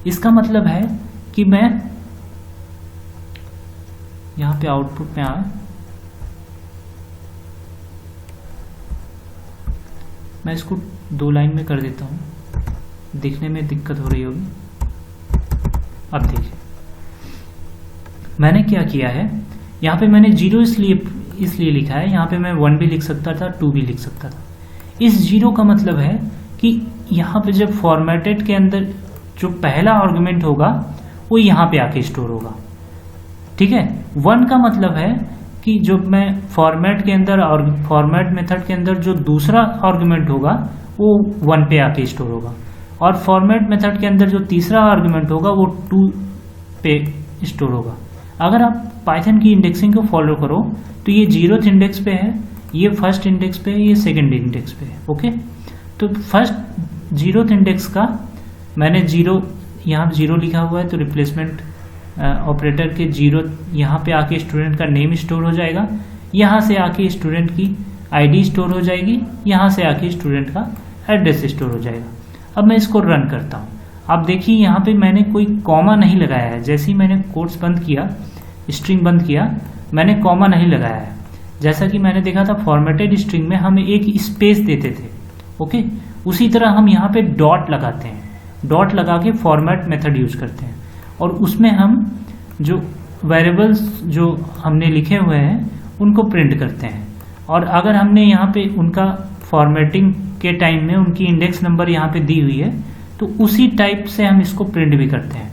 इसका मतलब है कि मैं यहाँ पे आउटपुट में आए, मैं इसको 2 लाइन में कर देता हूँ, दिखने में दिक्कत हो रही होगी। अब देखिए मैंने क्या किया है, यहाँ पे मैंने 0 इसलिए लिखा है, यहाँ पे मैं 1 भी लिख सकता था, 2 भी लिख सकता था। इस 0 का मतलब है कि यहाँ पे जब फॉर्मेटेड के अंदर जो पहला आर्गुमेंट होगा वो यहाँ पे आके स्टोर होगा। ठीक है, 1 का मतलब है कि जब मैं फॉर्मेट के अंदर और फॉर्मेट मेथड के अंदर जो दूसरा आर्गुमेंट होगा वो 1 पे आके स्टोर होगा, और फॉर्मेट मेथड के अंदर जो तीसरा आर्गुमेंट होगा वो 2 पे स्टोर होगा। अगर आप पाइथन की इंडेक्सिंग को फॉलो करो तो ये 0th इंडेक्स पे है, ये फर्स्ट इंडेक्स पे है, ये सेकंड इंडेक्स पे है। ओके, तो फर्स्ट 0th इंडेक्स का मैंने 0 यहाँ 0 लिखा हुआ है, तो रिप्लेसमेंट ऑपरेटर के 0 यहाँ पे आके स्टूडेंट का नेम स्टोर हो जाएगा, यहाँ से आके स्टूडेंट की आईडी स्टोर हो जाएगी, यहाँ से आके स्टूडेंट का एड्रेस स्टोर हो जाएगा। अब मैं इसको रन करता हूँ। आप देखिए यहाँ पे मैंने कोई कॉमा नहीं लगाया है। जैसे ही मैंने कोट्स बंद किया, स्ट्रिंग बंद किया, मैंने कॉमा नहीं लगाया है। जैसा कि मैंने देखा था फॉर्मेटेड स्ट्रिंग में हम एक स्पेस देते थे। ओके, उसी तरह हम यहाँ पे डॉट लगाते हैं, डॉट लगा के फॉर्मेट मेथड यूज करते हैं, और उसमें हम जो वेरिएबल्स जो हमने लिखे हुए हैं उनको प्रिंट करते हैं। और अगर हमने यहाँ पे उनका फॉर्मेटिंग के टाइम में उनकी इंडेक्स नंबर यहाँ पे दी हुई है तो उसी टाइप से हम इसको प्रिंट भी करते हैं।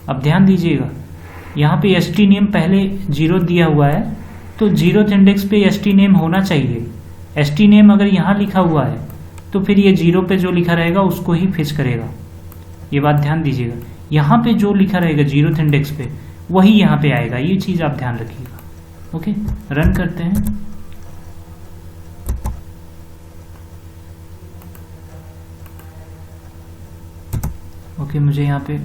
अब ध्यान दीजिएगा, यहाँ पे st नेम पहले 0 दिया हुआ है, तो 0th इंडेक्स पे st नेम होना चाहिए। st नेम अगर यहाँ लिखा हुआ है तो फिर ये 0 पे जो लिखा रहेगा उसको ही फिच करेगा। ये बात ध्यान दीजिएगा, यहाँ पे जो लिखा रहेगा 0th इंडेक्स पे वही यहाँ पे आएगा। ये चीज़ आप ध्यान रखिएगा। ओके, रन करते हैं। ओके, मुझे यहाँ पे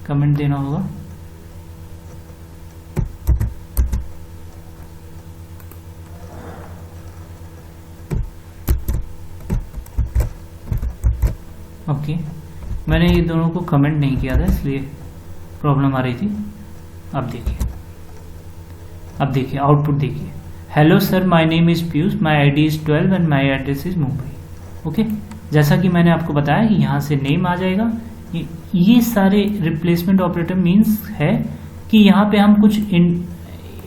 कमेंट देना होगा। ओके, मैंने ये दोनों को कमेंट नहीं किया था इसलिए प्रॉब्लम आ रही थी। अब देखिए आउटपुट देखिए, hello sir my name is Piyush, my ID is 12 and my address is Mumbai. Okay, जैसा कि मैंने आपको बताया कि यहाँ से नेम आ जाएगा। ये सारे रिप्लेसमेंट ऑपरेटर मीन्स है कि यहाँ पे हम कुछ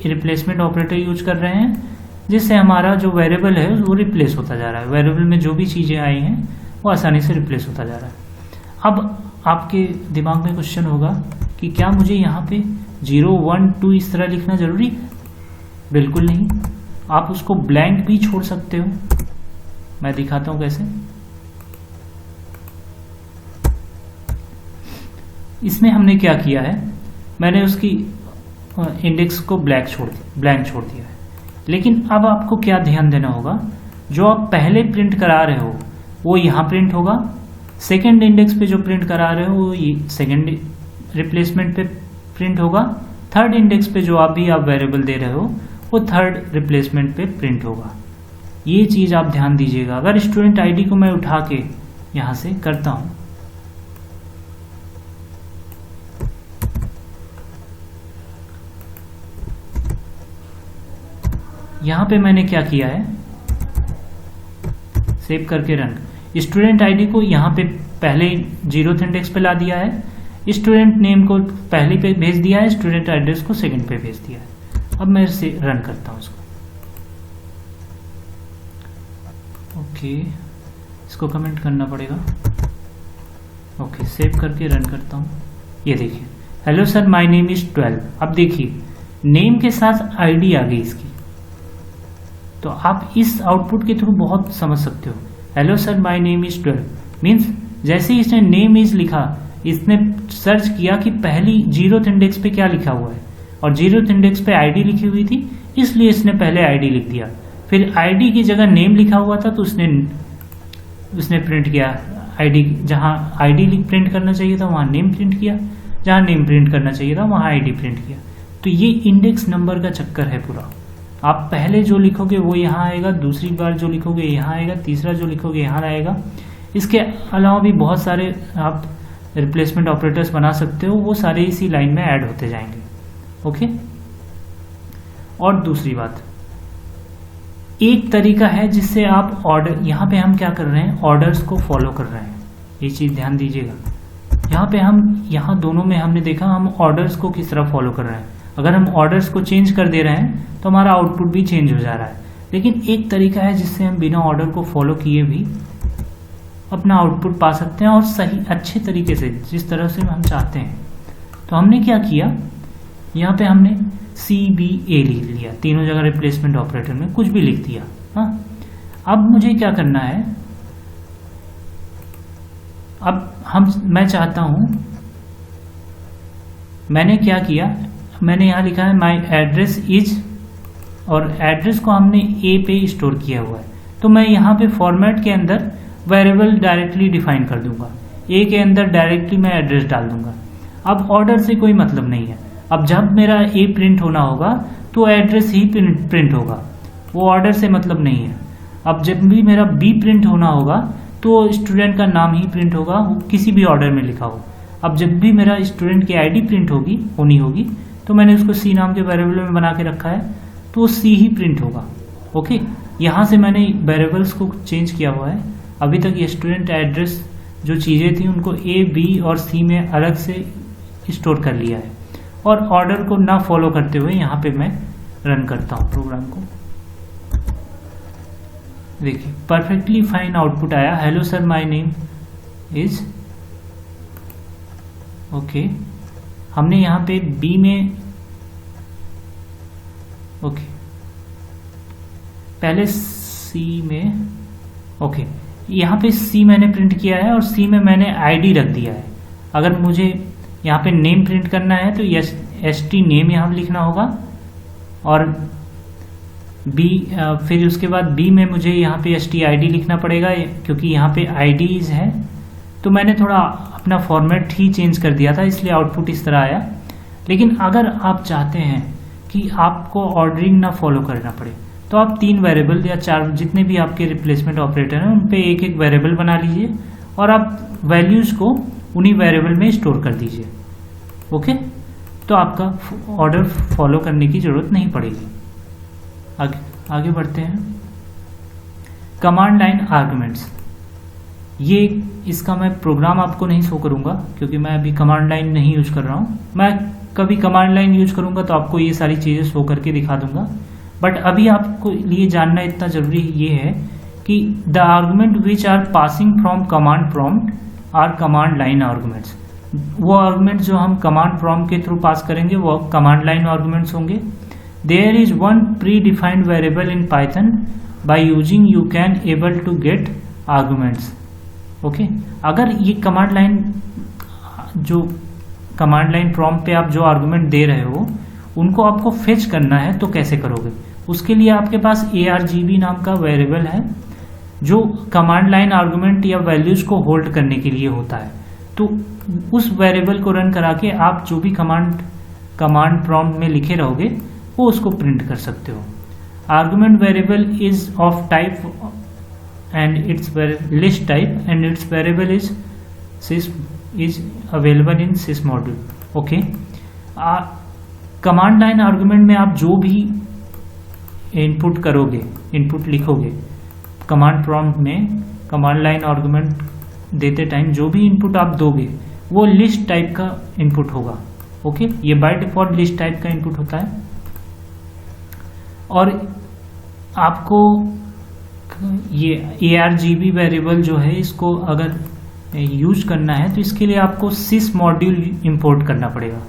रिप्लेसमेंट ऑपरेटर यूज कर रहे हैं जिससे हमारा जो वेरिएबल है वो रिप्लेस होता जा रहा है। वेरिएबल में जो भी चीज़ें आई हैं वो आसानी से रिप्लेस होता जा रहा है। अब आपके दिमाग में क्वेश्चन होगा कि क्या मुझे यहाँ पे 0, 1, 2 इस तरह लिखना जरूरी है? बिल्कुल नहीं, आप उसको ब्लैंक भी छोड़ सकते हो। मैं दिखाता हूँ कैसे। इसमें हमने क्या किया है, मैंने उसकी इंडेक्स को ब्लैंक छोड़ दिया है। लेकिन अब आपको क्या ध्यान देना होगा, जो आप पहले प्रिंट करा रहे हो वो यहाँ प्रिंट होगा, सेकंड इंडेक्स पे जो प्रिंट करा रहे हो वो सेकंड रिप्लेसमेंट पे प्रिंट होगा, थर्ड इंडेक्स पे जो आप वेरिएबल दे रहे हो वो थर्ड रिप्लेसमेंट पे प्रिंट होगा। ये चीज़ आप ध्यान दीजिएगा। अगर स्टूडेंट आईडी को मैं उठा के यहाँ से करता हूँ, यहाँ पे मैंने क्या किया है, सेव करके रन, स्टूडेंट आईडी को यहाँ पे पहले 0th इंडेक्स पे ला दिया है, स्टूडेंट नेम को पहले पे भेज दिया है, स्टूडेंट एड्रेस को सेकंड पे भेज दिया है। अब मैं इसे रन करता हूँ इसको। ओके, इसको कमेंट करना पड़ेगा। ओके, सेव करके रन करता हूँ। ये देखिए, hello sir my name is 12। अब देखिए नेम के साथ आईडी आ गई इसकी। तो आप इस आउटपुट के थ्रू बहुत समझ सकते हो। Hello sir my name is 12 means जैसे ही इसने नेम इज लिखा, इसने सर्च किया कि पहली 0th इंडेक्स पे क्या लिखा हुआ है, और 0th इंडेक्स पे आईडी लिखी हुई थी, इसलिए इसने पहले आईडी लिख दिया। फिर आईडी की जगह नेम लिखा हुआ था तो उसने प्रिंट किया आईडी। जहां आईडी प्रिंट करना चाहिए था वहां नेम प्रिंट किया, जहां नेम प्रिंट करना चाहिए था वहां आईडी प्रिंट किया। तो ये इंडेक्स नंबर का चक्कर है पूरा। आप पहले जो लिखोगे वो यहाँ आएगा, दूसरी बार जो लिखोगे यहाँ आएगा, तीसरा जो लिखोगे यहाँ आएगा। इसके अलावा भी बहुत सारे आप रिप्लेसमेंट ऑपरेटर्स बना सकते हो, वो सारे इसी लाइन में ऐड होते जाएंगे। ओके, और दूसरी बात, एक तरीका है जिससे आप ऑर्डर, यहाँ पे हम क्या कर रहे हैं, ऑर्डर्स को फॉलो कर रहे हैं। ये चीज़ ध्यान दीजिएगा। यहाँ पे यहाँ दोनों में हमने देखा हम ऑर्डर्स को किस तरह फॉलो कर रहे हैं। अगर हम ऑर्डर्स को चेंज कर दे रहे हैं तो हमारा आउटपुट भी चेंज हो जा रहा है। लेकिन एक तरीका है जिससे हम बिना ऑर्डर को फॉलो किए भी अपना आउटपुट पा सकते हैं, और सही अच्छे तरीके से, जिस तरह से हम चाहते हैं। तो हमने क्या किया, यहाँ पे हमने CBA लिख लिया, तीनों जगह रिप्लेसमेंट ऑपरेटर में कुछ भी लिख दिया। हाँ, अब मुझे क्या करना है, मैं चाहता हूं, मैंने क्या किया, मैंने यहाँ लिखा है माय एड्रेस इज, और एड्रेस को हमने A पे स्टोर किया हुआ है। तो मैं यहाँ पे फॉर्मेट के अंदर वेरिएबल डायरेक्टली डिफाइन कर दूंगा, A के अंदर डायरेक्टली मैं एड्रेस डाल दूंगा। अब ऑर्डर से कोई मतलब नहीं है। अब जब मेरा A प्रिंट होना होगा तो एड्रेस ही प्रिंट होगा, वो ऑर्डर से मतलब नहीं है। अब जब भी मेरा B प्रिंट होना होगा तो स्टूडेंट का नाम ही प्रिंट होगा, वो किसी भी ऑर्डर में लिखा हो। अब जब भी मेरा स्टूडेंट की आईडी प्रिंट होनी होगी तो मैंने उसको C नाम के वेरिएबल में बना के रखा है, तो C ही प्रिंट होगा। ओके, यहाँ से मैंने वेरिएबल्स को चेंज किया हुआ है। अभी तक ये स्टूडेंट एड्रेस जो चीज़ें थी उनको A, B और C में अलग से स्टोर कर लिया है, और ऑर्डर को ना फॉलो करते हुए यहाँ पे मैं रन करता हूँ प्रोग्राम को। देखिए परफेक्टली फाइन आउटपुट आया, hello sir my name is. Okay, हमने यहाँ पे B में, ओके पहले C में, ओके यहाँ पे C मैंने प्रिंट किया है और C में मैंने ID रख दिया है। अगर मुझे यहाँ पे नेम प्रिंट करना है तो ST नेम यहाँ लिखना होगा, और B फिर उसके बाद B में मुझे यहाँ पे ST ID लिखना पड़ेगा, क्योंकि यहाँ पे IDs है। तो मैंने थोड़ा अपना फॉर्मेट ही चेंज कर दिया था, इसलिए आउटपुट इस तरह आया। लेकिन अगर आप चाहते हैं कि आपको ऑर्डरिंग ना फॉलो करना पड़े तो आप 3 वेरिएबल या 4 जितने भी आपके रिप्लेसमेंट ऑपरेटर हैं उन पे एक एक वेरिएबल बना लीजिए, और आप वैल्यूज़ को उन्हीं वेरिएबल में स्टोर कर दीजिए। ओके, तो आपका ऑर्डर फॉलो करने की ज़रूरत नहीं पड़ेगी। आगे बढ़ते हैं। कमांड लाइन आर्गुमेंट्स, ये इसका मैं प्रोग्राम आपको नहीं शो करूंगा क्योंकि मैं अभी कमांड लाइन नहीं यूज कर रहा हूँ। मैं कभी कमांड लाइन यूज करूंगा तो आपको ये सारी चीज़ें शो करके दिखा दूंगा, बट अभी आपको लिए जानना इतना जरूरी ये है कि the argument which are passing from command prompt are command line arguments. वो आर्गुमेंट जो हम कमांड प्रॉम्प्ट के थ्रू पास करेंगे वो कमांड लाइन आर्गुमेंट्स होंगे। There is one predefined variable in Python, by using you can able to get arguments. Okay, अगर ये command line जो कमांड लाइन प्रॉम्प्ट पे आप जो आर्गुमेंट दे रहे हो उनको आपको फेच करना है तो कैसे करोगे? उसके लिए आपके पास argv नाम का वेरिएबल है जो कमांड लाइन आर्गुमेंट या वैल्यूज को होल्ड करने के लिए होता है। तो उस वेरिएबल को रन करा के आप जो भी कमांड प्रॉम्प्ट में लिखे रहोगे वो उसको प्रिंट कर सकते हो। Argument variable is of type and its list type and its variable is available in sys module। Okay, command line argument में आप जो भी इनपुट करोगे, इनपुट लिखोगे कमांड प्रॉम्प्ट में, कमांड लाइन आर्गुमेंट देते टाइम जो भी इनपुट आप दोगे वो लिस्ट टाइप का इनपुट होगा। ओके, ये बाय डिफॉल्ट लिस्ट टाइप का इनपुट होता है। और आपको ये argv वेरिएबल जो है इसको अगर यूज करना है तो इसके लिए आपको sys मॉड्यूल इंपोर्ट करना पड़ेगा।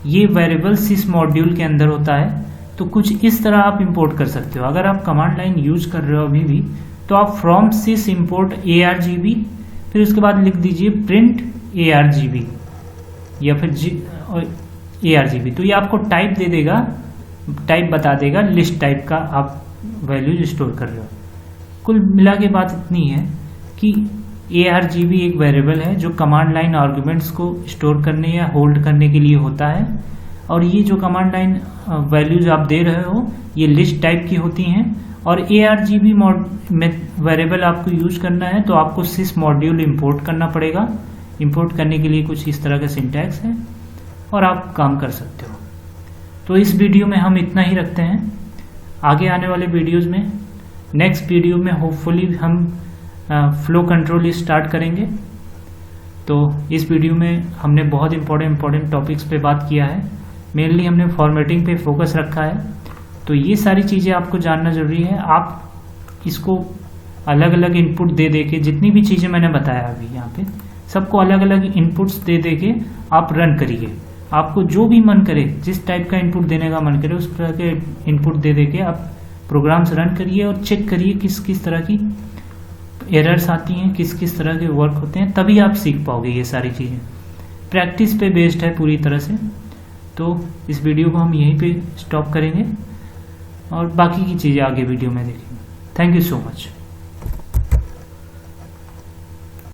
ये वेरिएबल sys मॉड्यूल के अंदर होता है, तो कुछ इस तरह आप इंपोर्ट कर सकते हो। अगर आप कमांड लाइन यूज कर रहे हो अभी भी, तो आप फ्रॉम sys import argv, फिर उसके बाद लिख दीजिए प्रिंट argv या फिर argv। तो ये आपको टाइप दे देगा, टाइप बता देगा लिस्ट टाइप का आप वैल्यूज स्टोर कर रहे हो। कुल मिला के बात इतनी है कि argv एक वेरिएबल है जो कमांड लाइन आर्गुमेंट्स को स्टोर करने या होल्ड करने के लिए होता है, और ये जो कमांड लाइन वैल्यूज आप दे रहे हो ये लिस्ट टाइप की होती हैं। और argv वेरिएबल आपको यूज करना है तो आपको sys मॉड्यूल इंपोर्ट करना पड़ेगा। इंपोर्ट करने के लिए कुछ इस तरह का सिंटैक्स है और आप काम कर सकते हो। तो इस वीडियो में हम इतना ही रखते हैं। आगे आने वाले वीडियोस में, नेक्स्ट वीडियो में होपफुली हम फ्लो कंट्रोल स्टार्ट करेंगे। तो इस वीडियो में हमने बहुत इंपॉर्टेंट टॉपिक्स पे बात किया है। मेनली हमने फॉर्मेटिंग पे फोकस रखा है। तो ये सारी चीज़ें आपको जानना ज़रूरी है। आप इसको अलग अलग इनपुट दे के, जितनी भी चीज़ें मैंने बताया अभी यहाँ पे, सबको अलग अलग इनपुट्स दे के आप रन करिए। आपको जो भी मन करे, जिस टाइप का इनपुट देने का मन करे उस तरह के इनपुट दे के आप प्रोग्राम्स रन करिए और चेक करिए किस किस तरह की एरर्स आती हैं, किस किस तरह के वर्क होते हैं। तभी आप सीख पाओगे। ये सारी चीज़ें प्रैक्टिस पे बेस्ड है पूरी तरह से। तो इस वीडियो को हम यहीं पे स्टॉप करेंगे और बाकी की चीज़ें आगे वीडियो में देखेंगे। Thank you so much.